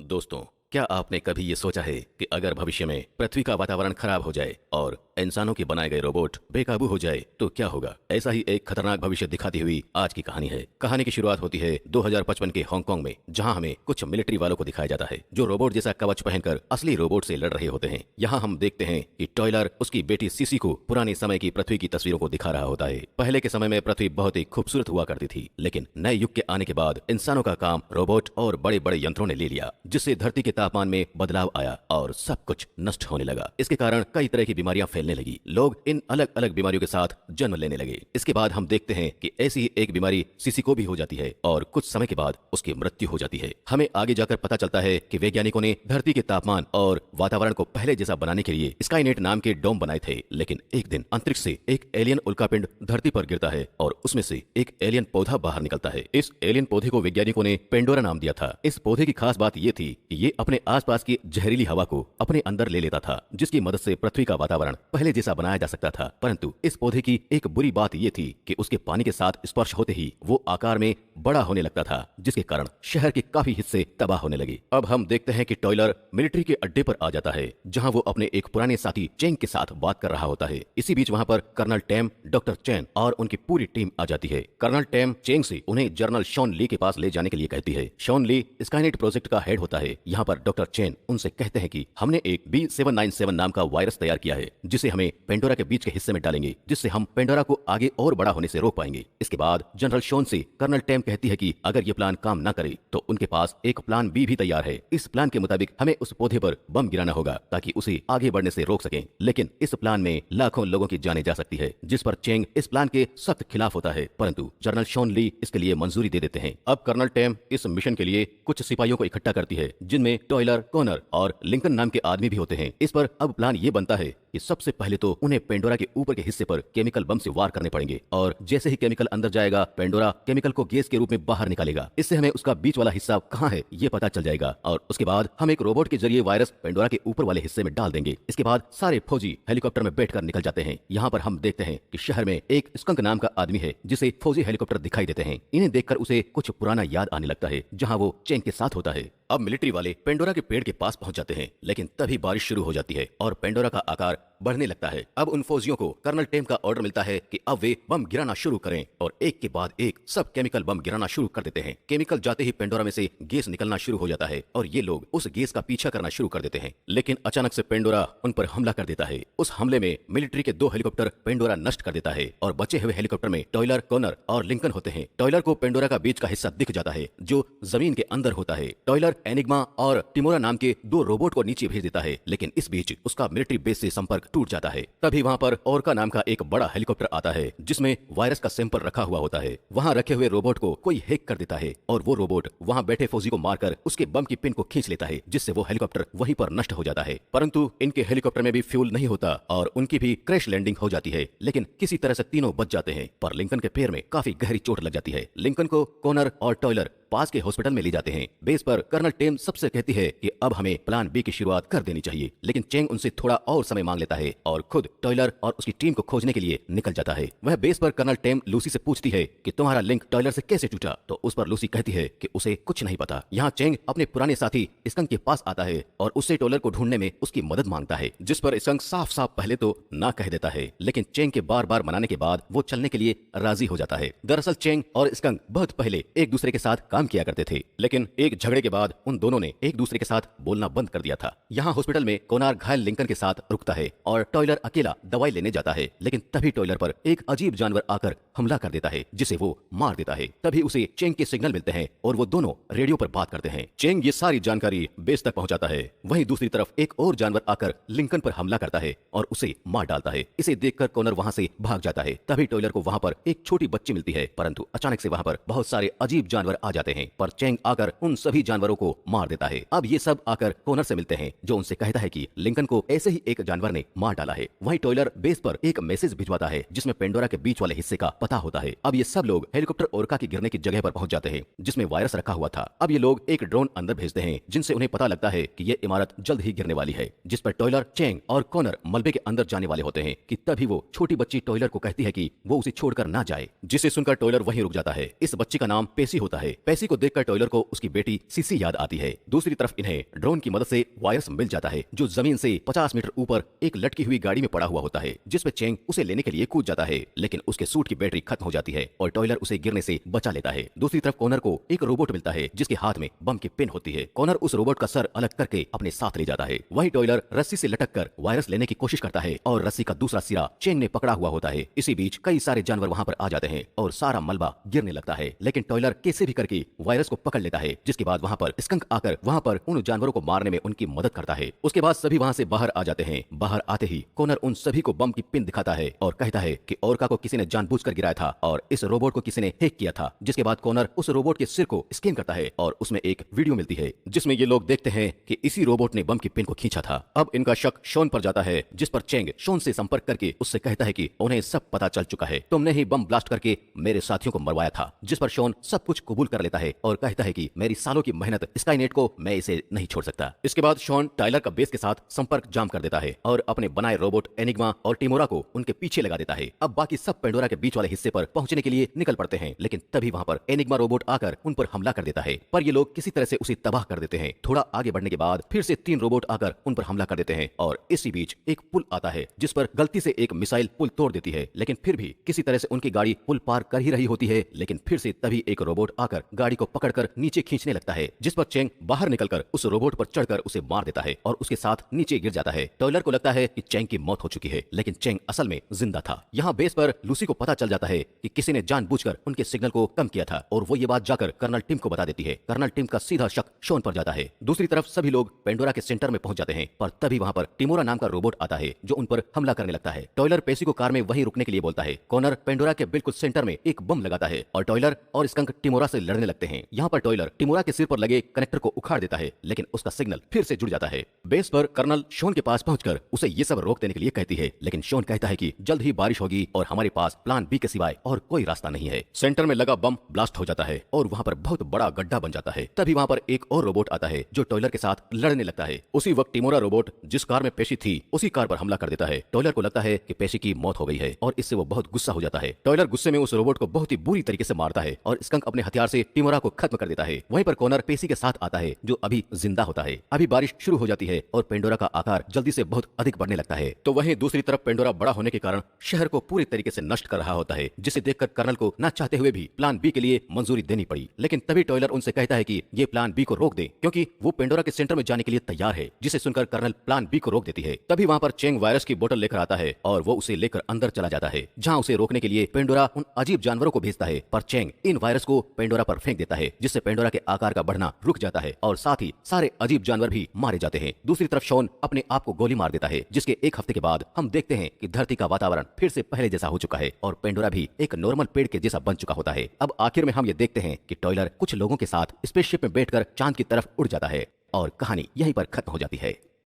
दोस्तों, क्या आपने कभी ये सोचा है कि अगर भविष्य में पृथ्वी का वातावरण खराब हो जाए और इंसानों के बनाए गए रोबोट बेकाबू हो जाए तो क्या होगा। ऐसा ही एक खतरनाक भविष्य दिखाती हुई आज की कहानी है। कहानी की शुरुआत होती है 2055 के हांगकांग में, जहां हमें कुछ मिलिट्री वालों को दिखाया जाता है जो रोबोट जैसा कवच पहनकर असली रोबोट से लड़ रहे होते हैं। यहाँ हम देखते हैं कि टॉयलर उसकी बेटी सीसी को पुराने समय की पृथ्वी की तस्वीरों को दिखा रहा होता है। पहले के समय में पृथ्वी बहुत ही खूबसूरत हुआ करती थी, लेकिन नए युग के आने के बाद इंसानों का काम रोबोट और बड़े बड़े यंत्रों ने ले लिया, जिससे धरती के तापमान में बदलाव आया और सब कुछ नष्ट होने लगा। इसके कारण कई तरह की बीमारियां फैलने लगी। लोग इन अलग अलग बीमारियों के साथ जन्म लेने लगे। इसके बाद हम देखते हैं कि ऐसी ही एक बीमारी सीसी को भी हो जाती है और कुछ समय के बाद उसकी मृत्यु हो जाती है। हमें आगे जाकर पता चलता है कि वैज्ञानिकों ने धरती के तापमान और वातावरण को पहले जैसा बनाने के लिए स्काईनेट नाम के डोम बनाए थे, लेकिन एक दिन अंतरिक्ष से एक एलियन उल्कापिंड धरती पर गिरता है और उसमें से एक एलियन पौधा बाहर निकलता है। इस एलियन पौधे को वैज्ञानिकों ने पेंडोरा नाम दिया था। इस पौधे की खास बात यह थी कि ये अपने आसपास की जहरीली हवा को अपने अंदर ले लेता था, जिसकी मदद से पृथ्वी का वातावरण पहले जैसा बनाया जा सकता था। परंतु इस पौधे की एक बुरी बात यह थी कि उसके पानी के साथ स्पर्श होते ही वो आकार में बड़ा होने लगता था, जिसके कारण शहर के काफी हिस्से तबाह होने लगे। अब हम देखते हैं कि टॉयलर मिलिट्री के अड्डे पर आ जाता है, जहां वो अपने एक पुराने साथी चेंग के साथ बात कर रहा होता है। इसी बीच वहां पर कर्नल टेम, डॉक्टर चैन और उनकी पूरी टीम आ जाती है। कर्नल टेम चेंग से उन्हें जनरल शॉन ली के पास ले जाने के लिए कहती है। शॉन ली स्काईनेट प्रोजेक्ट का हेड होता है। यहाँ पर डॉक्टर चैन उनसे कहते हैं कि हमने एक B797 नाम का वायरस तैयार किया है, जिसे हमें पेंडोरा के बीच के हिस्से में डालेंगे, जिससे हम पेंडोरा को आगे और बड़ा होने से रोक पाएंगे। इसके बाद जनरल शॉन से कर्नल टेम कहती है कि अगर ये प्लान काम ना करे तो उनके पास एक प्लान बी भी तैयार है। इस प्लान के मुताबिक हमें उस पौधे पर बम गिराना होगा ताकि उसे आगे बढ़ने से रोक सकें, लेकिन इस प्लान में लाखों लोगों की जानें जा सकती है, जिस पर चेंग इस प्लान के सख्त खिलाफ होता है। परंतु जनरल शॉन ली इसके लिए मंजूरी दे देते हैं। अब कर्नल टेम इस मिशन के लिए कुछ सिपाहियों को इकट्ठा करती है, जिनमें टॉयलर, कॉनर और लिंकन नाम के आदमी भी होते हैं। इस पर अब प्लान ये बनता है कि सबसे पहले तो उन्हें पेंडोरा के ऊपर के हिस्से पर केमिकल बम से वार करने पड़ेंगे, और जैसे ही केमिकल अंदर जाएगा पेंडोरा केमिकल को गैस के रूप में बाहर निकालेगा। इससे हमें उसका बीच वाला हिस्सा कहाँ है ये पता चल जाएगा, और उसके बाद हम एक रोबोट के जरिए वायरस पेंडोरा के ऊपर वाले हिस्से में डाल देंगे। इसके बाद सारे फौजी हेलीकॉप्टर में बैठकर निकल जाते हैं। यहाँ पर हम देखते हैं कि शहर में एक स्कंक नाम का आदमी है, जिसे फौजी हेलीकॉप्टर दिखाई देते हैं। इन्हें देखकर उसे कुछ पुराना याद आने लगता है, जहाँ वो चेंग के साथ होता है। अब मिलिट्री वाले पेंडोरा के पेड़ के पास पहुंच जाते हैं, लेकिन तभी बारिश शुरू हो जाती है और पेंडोरा का आकार बढ़ने लगता है। अब उन फौजियों को कर्नल टेम का ऑर्डर मिलता है कि अब वे बम गिराना शुरू करें, और एक के बाद एक सब केमिकल बम गिराना शुरू कर देते हैं। केमिकल जाते ही पेंडोरा में से गैस निकलना शुरू हो जाता है और ये लोग उस गैस का पीछा करना शुरू कर देते हैं, लेकिन अचानक से पेंडोरा उन पर हमला कर देता है। उस हमले में मिलिट्री के 2 हेलीकॉप्टर पेंडोरा नष्ट कर देता है और बचे हुए हेलीकॉप्टर में टॉयलर, कॉनर और लिंकन होते हैं। टॉयलर को पेंडोरा का बीच का हिस्सा दिख जाता है, जो जमीन के अंदर होता है। टॉयलर एनिग्मा और टिमोरा नाम के 2 रोबोट को नीचे भेज देता है, लेकिन इस बीच उसका मिलिट्री बेस से संपर्क टूट जाता है। तभी वहां पर ओरका नाम का एक बड़ा हेलीकॉप्टर आता है, जिसमें वायरस का सैंपल रखा हुआ होता है। वहां रखे हुए रोबोट को कोई हैक कर देता है और वो रोबोट वहां बैठे फौजी को मारकर उसके बम की पिन को खींच लेता है, जिससे वो हेलीकॉप्टर वहीं पर नष्ट हो जाता है। परंतु इनके हेलीकॉप्टर में भी फ्यूल नहीं होता और उनकी भी क्रैश लैंडिंग हो जाती है, लेकिन किसी तरह से तीनों बच जाते हैं। पर लिंकन के पैर में काफी गहरी चोट लग जाती है। लिंकन को कॉनर और टॉयलर पास के हॉस्पिटल में ले जाते हैं। बेस पर कर्नल टेम सबसे कहती है कि अब हमें प्लान बी की शुरुआत कर देनी चाहिए, लेकिन चेंग उनसे थोड़ा और समय मांग लेता है और खुद टॉयलर और उसकी टीम को खोजने के लिए निकल जाता है। वह बेस पर कर्नल टेम लूसी से पूछती है कि तुम्हारा लिंक टॉयलर से कैसे टूटा, तो उस पर लूसी कहती है कि उसे कुछ नहीं पता। यहाँ चेंग अपने पुराने साथी स्कंक के पास आता है और उससे टॉयलर को ढूंढने में उसकी मदद मांगता है, जिस पर स्कंक साफ साफ पहले तो ना कह देता है, लेकिन चेंग के बार बार मनाने के बाद वो चलने के लिए राजी हो जाता है। दरअसल चेंग और स्कंक बहुत पहले एक दूसरे के साथ काम किया करते थे, लेकिन एक झगड़े के बाद उन दोनों ने एक दूसरे के साथ बोलना बंद कर दिया था। यहाँ हॉस्पिटल में कोनार घायल लिंकन के साथ रुकता है और टॉयलर अकेला दवाई लेने जाता है, लेकिन तभी टॉयलर पर एक अजीब जानवर आकर हमला कर देता है, जिसे वो मार देता है। तभी उसे चेंग के सिग्नल मिलते हैं और वो दोनों रेडियो पर बात करते हैं। चेंग ये सारी जानकारी बेस तक पहुंचाता है। वहीं दूसरी तरफ एक और जानवर आकर लिंकन पर हमला करता है और उसे मार डालता है। इसे देखकर कॉनर वहां से भाग जाता है। तभी टॉयलर को वहां पर एक छोटी बच्ची मिलती है, परंतु अचानक से वहां पर बहुत सारे अजीब जानवर आ जाते हैं, पर चेंग आकर उन सभी जानवरों को मार देता है। अब ये सब आकर कॉनर से मिलते हैं, जो उनसे कहता है कि लिंकन को ऐसे ही एक जानवर ने मार डाला है। वहीं टॉयलर बेस पर एक मैसेज भिजवाता है, जिसमें पेंडोरा के बीच वाले हिस्से का पता होता है। अब ये सब लोग हेलीकॉप्टर ओरका के गिरने की जगह पर पहुंच जाते हैं, जिसमें वायरस रखा हुआ था। अब ये लोग एक ड्रोन अंदर भेजते हैं, जिनसे उन्हें पता लगता है कि ये इमारत जल्द ही गिरने वाली है, जिस पर टॉयलर, चेंग और कॉनर मलबे के अंदर जाने वाले होते हैं कि तभी वो छोटी बच्ची टॉयलर को कहती है कि वो उसे छोड़कर ना जाए, जिसे सुनकर टॉयलर वहीं रुक जाता है। इस बच्ची का नाम पेसी होता है। पेसी पेसी को देखकर टॉयलर को उसकी बेटी सीसी याद आती है। दूसरी तरफ इन्हें ड्रोन की मदद से वायरस मिल जाता है जो जमीन से 50 मीटर ऊपर एक लटकी हुई गाड़ी में पड़ा हुआ होता है, जिसपे चेंग उसे लेने के लिए कूद जाता है, लेकिन उसके सूट की बैटरी खत्म हो जाती है और टॉयलर उसे गिरने से बचा लेता है। दूसरी तरफ कॉनर को एक रोबोट मिलता है जिसके हाथ में बम की पिन होती है। कॉनर उस रोबोट का सर अलग करके अपने साथ ले जाता है। वही टॉयलर रस्सी से लटक कर वायरस लेने की कोशिश करता है और रस्सी का दूसरा सिरा चेंग ने पकड़ा हुआ होता है। इसी बीच कई सारे जानवर वहां पर आ जाते हैं और सारा मलबा गिरने लगता है, लेकिन टॉयलर कैसे भी करके वायरस को पकड़ लेता है, जिसके बाद वहां पर स्कंक आकर वहां पर उन जानवरों को मारने में उनकी मदद करता है। उसके बाद सभी वहां से बाहर आ जाते हैं। बाहर आते ही कॉनर उन सभी को बम की पिन दिखाता है और कहता है कि ओरका को किसी ने जानबूझकर गिराया था और इस रोबोट को किसी ने हैक किया था। जिसके बाद कॉनर उस रोबोट के सिर को स्कैन करता है और उसमें एक वीडियो मिलती है जिसमें ये लोग देखते हैं कि इसी रोबोट ने बम की पिन को खींचा था। अब इनका शक शॉन पर जाता है, जिस पर चेंग शॉन से संपर्क करके उससे कहता है कि उन्हें सब पता चल चुका है, तुमने ही बम ब्लास्ट करके मेरे साथियों को मरवाया था। जिस पर शॉन सब कुछ कबूल कर लेता है और कहता है कि मेरी सालों की मेहनत स्काईनेट को मैं इसे नहीं छोड़ सकता। इसके बाद शॉन टाइलर का बेस के साथ संपर्क जाम कर देता है और अपने बनाए रोबोट एनिग्मा और टिमोरा को उनके पीछे लगा देता है। अब बाकी सब पेंडोरा के बीच वाले हिस्से पर पहुंचने के लिए निकल पड़ते हैं, लेकिन तभी वहां पर एनिग्मा रोबोट आकर उन पर हमला कर देता है, पर ये लोग किसी तरह से उसे तबाह कर देते हैं। थोड़ा आगे बढ़ने के बाद फिर से 3 रोबोट आकर उन पर हमला कर देते हैं और इसी बीच एक पुल आता है जिस पर गलती से एक मिसाइल पुल तोड़ देती है, लेकिन फिर भी किसी तरह से उनकी गाड़ी पुल पार कर ही रही होती है। लेकिन फिर से तभी एक रोबोट आकर गाड़ी को पकड़कर नीचे खींचने लगता है, जिस पर चेंग बाहर निकलकर उस रोबोट पर चढ़कर उसे मार देता है और उसके साथ नीचे गिर जाता है। टॉयलर को लगता है कि चेंग की मौत हो चुकी है, लेकिन चेंग असल में जिंदा था। यहाँ बेस पर लूसी को पता चल जाता है कि किसी ने जानबूझकर उनके सिग्नल को कम किया था और वो ये बात जाकर कर्नल टिम को बता देती है। कर्नल टिम का सीधा शक शॉन पर जाता है। दूसरी तरफ सभी लोग पेंडोरा के सेंटर में पहुंच जाते हैं, पर तभी वहां पर टिमोरा नाम का रोबोट आता है जो उन पर हमला करने लगता है। टॉयलर पेसी को कार में वहीं रुकने के लिए बोलता है। कॉनर पेंडोरा के बिल्कुल सेंटर में एक बम लगाता है और टॉयलर और स्कंक टिमोरा से लड़ने लगते हैं। यहाँ पर टॉयलर टिमोरा के सिर पर लगे कनेक्टर को उखाड़ देता है, लेकिन उसका सिग्नल फिर से जुड़ जाता है। बेस पर कर्नल शॉन के पास पहुंचकर उसे ये सब रोक देने के लिए कहती है, लेकिन शॉन कहता है कि जल्द ही बारिश होगी और हमारे पास प्लान बी के सिवाय और कोई रास्ता नहीं है। सेंटर में लगा बम ब्लास्ट हो जाता है और वहां पर बहुत बड़ा गड्ढा बन जाता है। तभी वहां पर एक और रोबोट आता है जो टॉयलर के साथ लड़ने लगता है। उसी वक्त टिमोरा रोबोट जिस कार में पेशी थी उसी कार पर हमला कर देता है। टॉयलर को लगता है कि पेशी की मौत हो गई है और इससे वो बहुत गुस्सा हो जाता है। टॉयलर गुस्से में उस रोबोट को बहुत ही बुरी तरीके से मारता है और स्कंक अपने हथियार से टिमोरा को खत्म कर देता है। वहीं पर कॉनर पेशी के साथ आता है जो अभी जिंदा होता है। अभी बारिश शुरू हो जाती है और पेंडोरा का आकार जल्दी से बहुत अधिक बढ़ने लगता है। तो वहीं दूसरी तरफ पेंडोरा बड़ा होने के कारण शहर को पूरी तरीके से नष्ट कर रहा होता है, जिसे देखकर कर्नल को न चाहते हुए भी प्लान बी के लिए मंजूरी देनी पड़ी। लेकिन तभी टॉयलर उनसे कहता है कि ये प्लान बी को रोक दे, क्योंकि वो पेंडोरा के सेंटर में जाने के लिए तैयार है, जिसे सुनकर कर्नल प्लान बी को रोक देती है। तभी वहां पर चेंग वायरस की बोतल लेकर आता है और वो उसे लेकर अंदर चला जाता है, जहां उसे रोकने के लिए पेंडोरा उन अजीब जानवरों को भेजता है, पर चेंग इन वायरस को पेंडोरा पर फेंक देता है, जिससे पेंडोरा के आकार का बढ़ना रुक जाता है और साथ ही सारे अजीब जानवर भी मारे जाते हैं। दूसरी तरफ शॉन अपने आप को गोली मार देता है, जिसके एक हफ्ते के बाद हम देखते हैं कि धरती का वातावरण फिर से पहले जैसा हो चुका है और पेंडोरा भी एक नॉर्मल पेड़ के जैसा बन चुका होता है। अब आखिर में हम ये देखते हैं कि टॉयलर कुछ लोगों के साथ स्पेसशिप में बैठकर चांद की तरफ उड़ जाता है और कहानी यहीं पर खत्म हो जाती है।